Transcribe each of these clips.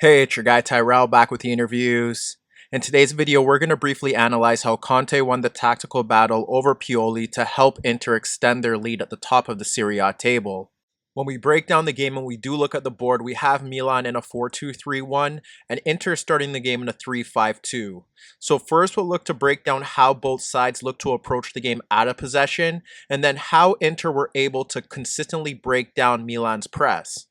Hey, it's your guy Tyrrell back with the interviews. In today's video, we're going to briefly analyze how Conte won the tactical battle over Pioli to help Inter extend their lead at the top of the Serie A table. When we break down the game and we do look at the board, we have Milan in a 4-2-3-1 and Inter starting the game in a 3-5-2. So first we'll look to break down how both sides look to approach the game out of possession, and then how Inter were able to consistently break down Milan's press.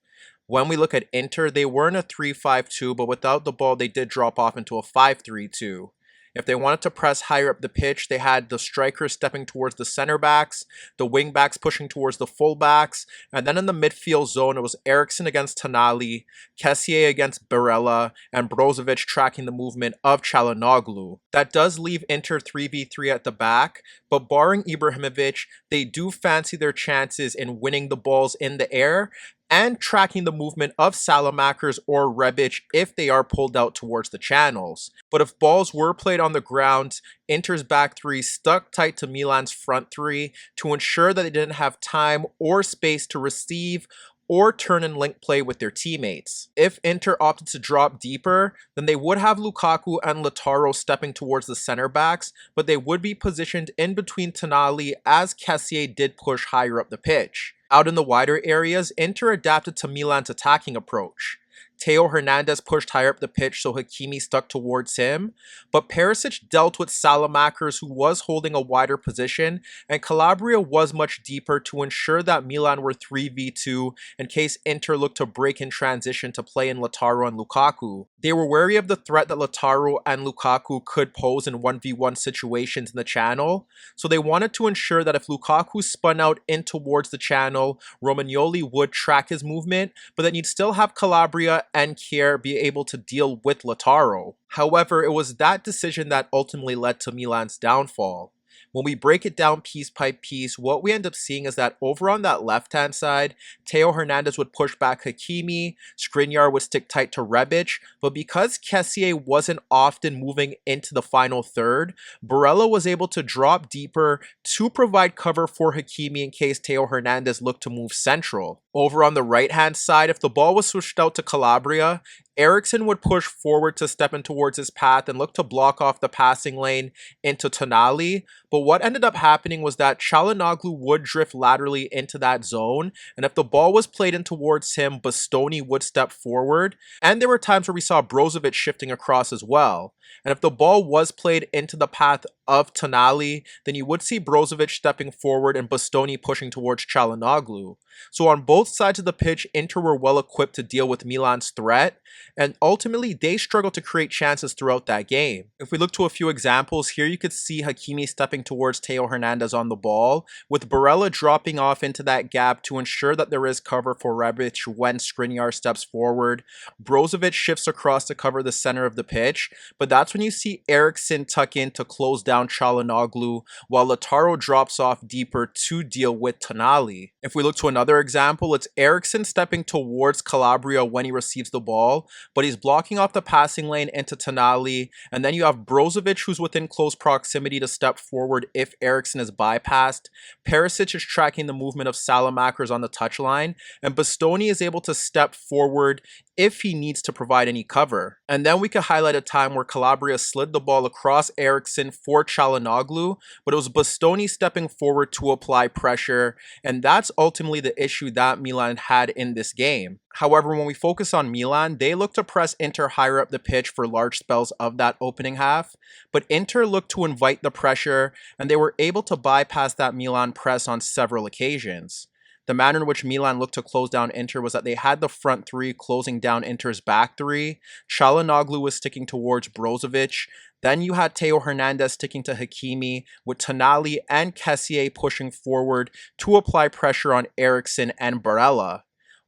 When we look at Inter, they were in a 3-5-2, but without the ball, they did drop off into a 5-3-2. If they wanted to press higher up the pitch, they had the strikers stepping towards the center backs, the wing backs pushing towards the full backs, and then in the midfield zone, it was Eriksen against Tonali, Kessié against Barella, and Brozovic tracking the movement of Çalhanoğlu. That does leave Inter 3v3 at the back, but barring Ibrahimovic, they do fancy their chances in winning the balls in the air and tracking the movement of Salamakers or Rebic if they are pulled out towards the channels. But if balls were played on the ground, Inter's back three stuck tight to Milan's front three to ensure that they didn't have time or space to receive or turn and link play with their teammates. If Inter opted to drop deeper, then they would have Lukaku and Lautaro stepping towards the center backs, but they would be positioned in between Tonali as Kessié did push higher up the pitch. Out in the wider areas, Inter adapted to Milan's attacking approach. Theo Hernandez pushed higher up the pitch, so Hakimi stuck towards him, but Perisic dealt with Salamakers, who was holding a wider position, and Calabria was much deeper to ensure that Milan were 3v2 in case Inter looked to break in transition to play in Lautaro and Lukaku. They were wary of the threat that Lautaro and Lukaku could pose in 1v1 situations in the channel, so they wanted to ensure that if Lukaku spun out in towards the channel, Romagnoli would track his movement, but then you'd still have Calabria and Kier be able to deal with Lautaro. However, it was that decision that ultimately led to Milan's downfall. When we break it down piece by piece, what we end up seeing is that over on that left-hand side, Theo Hernandez would push back Hakimi, Skriniar would stick tight to Rebic, but because Kessié wasn't often moving into the final third, Barella was able to drop deeper to provide cover for Hakimi in case Theo Hernandez looked to move central. Over on the right-hand side, if the ball was switched out to Calabria, Eriksen would push forward to step in towards his path and look to block off the passing lane into Tonali, but what ended up happening was that Çalhanoğlu would drift laterally into that zone, and if the ball was played in towards him, Bastoni would step forward, and there were times where we saw Brozovic shifting across as well. And if the ball was played into the path of Tonali, then you would see Brozovic stepping forward and Bastoni pushing towards Çalhanoğlu. So on both sides of the pitch, Inter were well equipped to deal with Milan's threat, and ultimately they struggled to create chances throughout that game. If we look to a few examples, here you could see Hakimi stepping towards Theo Hernandez on the ball, with Barella dropping off into that gap to ensure that there is cover for Rebic when Skriniar steps forward. Brozovic shifts across to cover the center of the pitch, but that's when you see Eriksen tuck in to close down Çalhanoğlu, while Lautaro drops off deeper to deal with Tonali. If we look to another example, it's Eriksen stepping towards Calabria when he receives the ball, but he's blocking off the passing lane into Tonali, and then you have Brozovic, who's within close proximity to step forward if Eriksen is bypassed. Perisic is tracking the movement of Salamakers on the touchline, and Bastoni is able to step forward if he needs to provide any cover. And then we could highlight a time where Calabria slid the ball across Eriksen for Çalhanoğlu, but it was Bastoni stepping forward to apply pressure, and that's ultimately the issue that Milan had in this game. However, when we focus on Milan, they looked to press Inter higher up the pitch for large spells of that opening half, but Inter looked to invite the pressure, and they were able to bypass that Milan press on several occasions. The manner in which Milan looked to close down Inter was that they had the front three closing down Inter's back three. Çalhanoğlu was sticking towards Brozovic. Then you had Theo Hernandez sticking to Hakimi, with Tonali and Kessié pushing forward to apply pressure on Eriksen and Barella.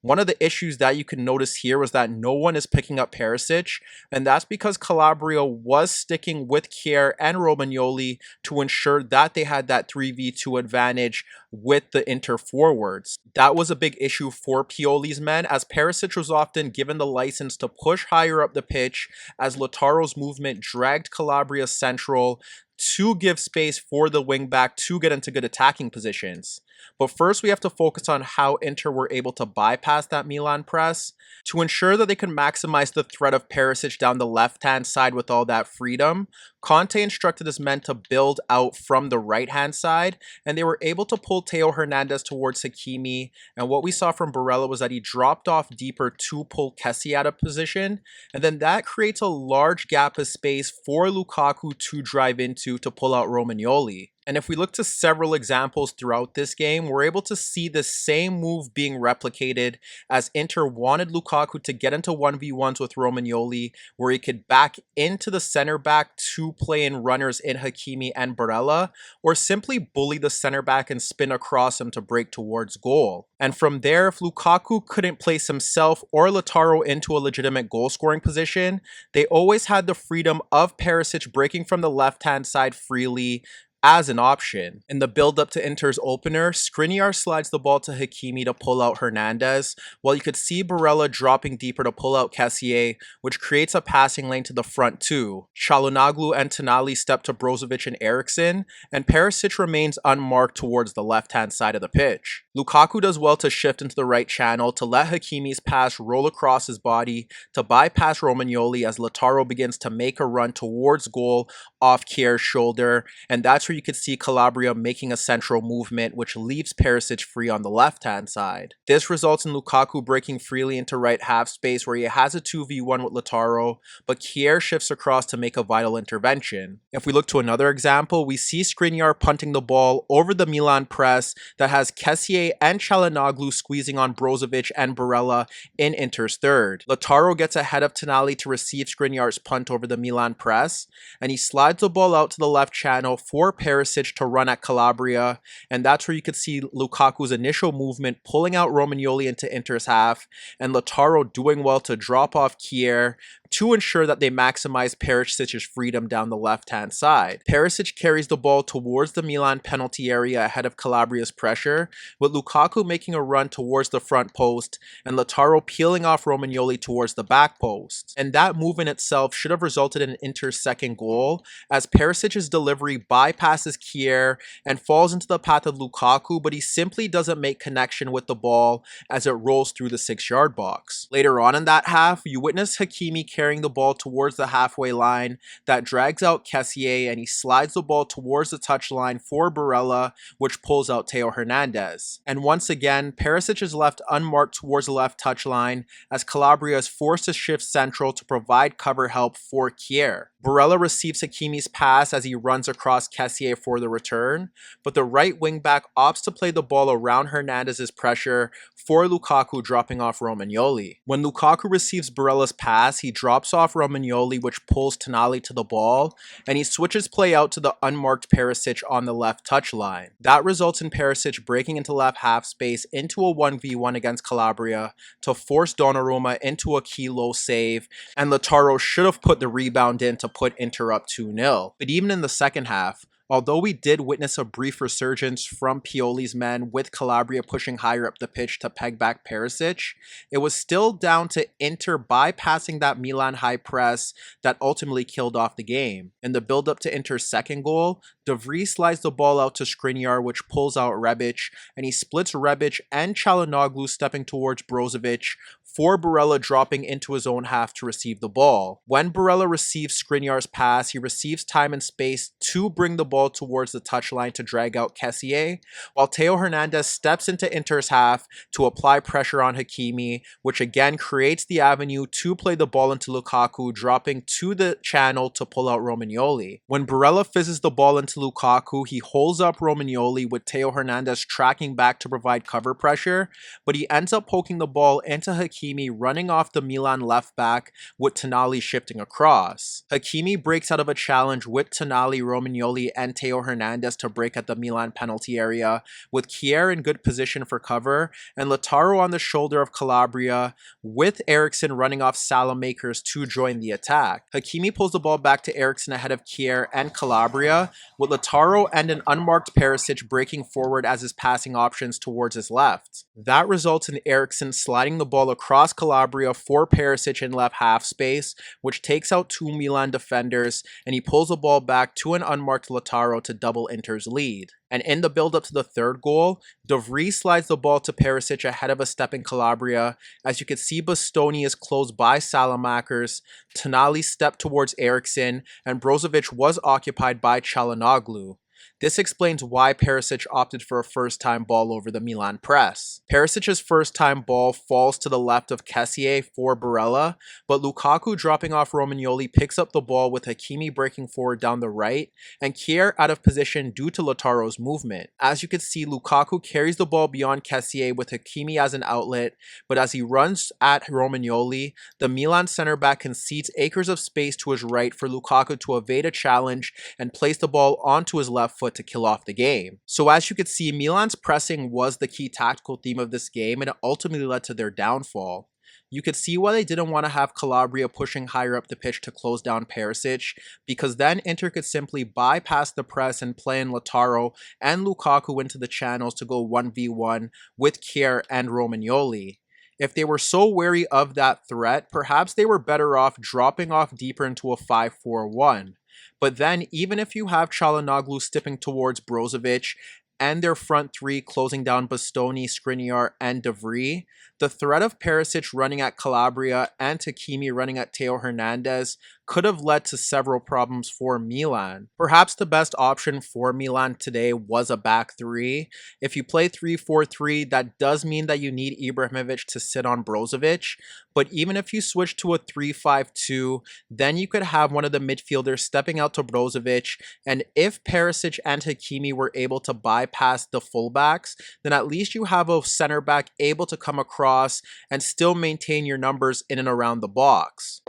One of the issues that you can notice here was that no one is picking up Perisic, and that's because Calabria was sticking with Kier and Romagnoli to ensure that they had that 3v2 advantage with the Inter forwards. That was a big issue for Pioli's men, as Perisic was often given the license to push higher up the pitch as Lautaro's movement dragged Calabria central to give space for the wingback to get into good attacking positions. But first, we have to focus on how Inter were able to bypass that Milan press. To ensure that they could maximize the threat of Perisic down the left-hand side with all that freedom, Conte instructed his men to build out from the right-hand side, and they were able to pull Theo Hernandez towards Hakimi, and what we saw from Barella was that he dropped off deeper to pull Kessie out of position, and then that creates a large gap of space for Lukaku to drive into to pull out Romagnoli. And if we look to several examples throughout this game, we're able to see the same move being replicated as Inter wanted Lukaku to get into 1v1s with Romagnoli, where he could back into the center back to play in runners in Hakimi and Barella, or simply bully the center back and spin across him to break towards goal. And from there, if Lukaku couldn't place himself or Lautaro into a legitimate goal scoring position, they always had the freedom of Perisic breaking from the left-hand side freely as an option. In the build-up to Inter's opener, Skriniar slides the ball to Hakimi to pull out Hernandez, while you could see Barella dropping deeper to pull out Kessie, which creates a passing lane to the front too. Çalhanoğlu and Tonali step to Brozovic and Eriksen, and Perisic remains unmarked towards the left-hand side of the pitch. Lukaku does well to shift into the right channel to let Hakimi's pass roll across his body to bypass Romagnoli as Lautaro begins to make a run towards goal off Kjær's shoulder, and that's where you could see Calabria making a central movement which leaves Perisic free on the left-hand side. This results in Lukaku breaking freely into right half space where he has a 2v1 with Lautaro, but Kjær shifts across to make a vital intervention. If we look to another example, we see Skriniar punting the ball over the Milan press that has Kessie and Çalhanoğlu squeezing on Brozovic and Barella in Inter's third. Lautaro gets ahead of Tonali to receive Skriniar's punt over the Milan press, and he slides the ball out to the left channel for Perisic to run at Calabria, and that's where you could see Lukaku's initial movement pulling out Romagnoli into Inter's half, and Lautaro doing well to drop off Kjær to ensure that they maximize Perisic's freedom down the left-hand side. Perisic carries the ball towards the Milan penalty area ahead of Calabria's pressure, with Lukaku making a run towards the front post and Lautaro peeling off Romagnoli towards the back post. And that move in itself should have resulted in Inter's second goal, as Perisic's delivery bypasses Kjær and falls into the path of Lukaku, but he simply doesn't make connection with the ball as it rolls through the 6-yard box. Later on in that half, you witness Hakimi carrying the ball towards the halfway line that drags out Kessie, and he slides the ball towards the touchline for Barella, which pulls out Theo Hernandez. And once again, Perisic is left unmarked towards the left touchline as Calabria is forced to shift central to provide cover help for Kjær. Barella receives Hakimi's pass as he runs across Kessie for the return, but the right wingback opts to play the ball around Hernandez's pressure for Lukaku, dropping off Romagnoli. When Lukaku receives Barella's pass, he drops off Romagnoli, which pulls Tonali to the ball, and he switches play out to the unmarked Perisic on the left touchline. That results in Perisic breaking into left half space into a 1v1 against Calabria to force Donnarumma into a key low save, and Lautaro should have put the rebound in to put Inter up 2-0. But even in the second half, although we did witness a brief resurgence from Pioli's men with Calabria pushing higher up the pitch to peg back Perisic, it was still down to Inter bypassing that Milan high press that ultimately killed off the game. In the build-up to Inter's second goal, De Vries slides the ball out to Skriniar, which pulls out Rebic, and he splits Rebic and Çalhanoğlu stepping towards Brozovic, for Barella dropping into his own half to receive the ball. When Barella receives Skriniar's pass, he receives time and space to bring the ball towards the touchline to drag out Kessie, while Theo Hernandez steps into Inter's half to apply pressure on Hakimi, which again creates the avenue to play the ball into Lukaku, dropping to the channel to pull out Romagnoli. When Barella fizzes the ball into Lukaku, he holds up Romagnoli with Theo Hernandez tracking back to provide cover pressure, but he ends up poking the ball into Hakimi running off the Milan left back with Tonali shifting across. Hakimi breaks out of a challenge with Tonali, Romagnoli, and Theo Hernandez to break at the Milan penalty area, with Kjær in good position for cover, and Lautaro on the shoulder of Calabria, with Eriksen running off Salamakers to join the attack. Hakimi pulls the ball back to Eriksen ahead of Kjær and Calabria, with Lautaro and an unmarked Perisic breaking forward as his passing options towards his left. That results in Eriksen sliding the ball across Calabria for Perisic in left half space, which takes out two Milan defenders, and he pulls the ball back to an unmarked Lautaro to double Inter's lead. And in the build-up to the third goal, De slides the ball to Perisic ahead of a step in Calabria. As you can see, Bastoni is close by Salamakers, Tonali stepped towards Eriksson, and Brozovic was occupied by Çalhanoğlu. This explains why Perisic opted for a first-time ball over the Milan press. Perisic's first-time ball falls to the left of Kessié for Barella, but Lukaku dropping off Romagnoli picks up the ball with Hakimi breaking forward down the right, and Kjaer out of position due to Lautaro's movement. As you can see, Lukaku carries the ball beyond Kessié with Hakimi as an outlet, but as he runs at Romagnoli, the Milan center-back concedes acres of space to his right for Lukaku to evade a challenge and place the ball onto his left foot to kill off the game. So as you could see, Milan's pressing was the key tactical theme of this game, and it ultimately led to their downfall. You could see why they didn't want to have Calabria pushing higher up the pitch to close down Perisic, because then Inter could simply bypass the press and play in Lautaro and Lukaku into the channels to go 1v1 with Kjaer and Romagnoli. If they were so wary of that threat, perhaps they were better off dropping off deeper into a 5-4-1. But then, even if you have Çalhanoğlu stepping towards Brozovic and their front three closing down Bastoni, Skriniar, and De Vrij, the threat of Perisic running at Calabria and Hakimi running at Theo Hernandez could have led to several problems for Milan. Perhaps the best option for Milan today was a back three. If you play 3-4-3, that does mean that you need Ibrahimovic to sit on Brozovic, but even if you switch to a 3-5-2, then you could have one of the midfielders stepping out to Brozovic, and if Perisic and Hakimi were able to bypass the fullbacks, then at least you have a center back able to come across and still maintain your numbers in and around the box.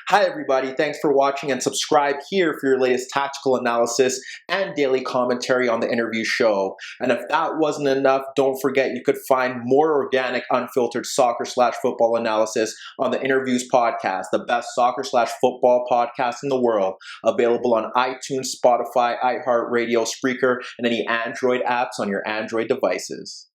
Hi everybody, thanks for watching, and subscribe here for your latest tactical analysis and daily commentary on the InnerViews show. And if that wasn't enough, don't forget you could find more organic, unfiltered soccer/football analysis on the InnerViews podcast, the best soccer/football podcast in the world, available on iTunes, Spotify, iHeartRadio, Spreaker, and any Android apps on your Android devices.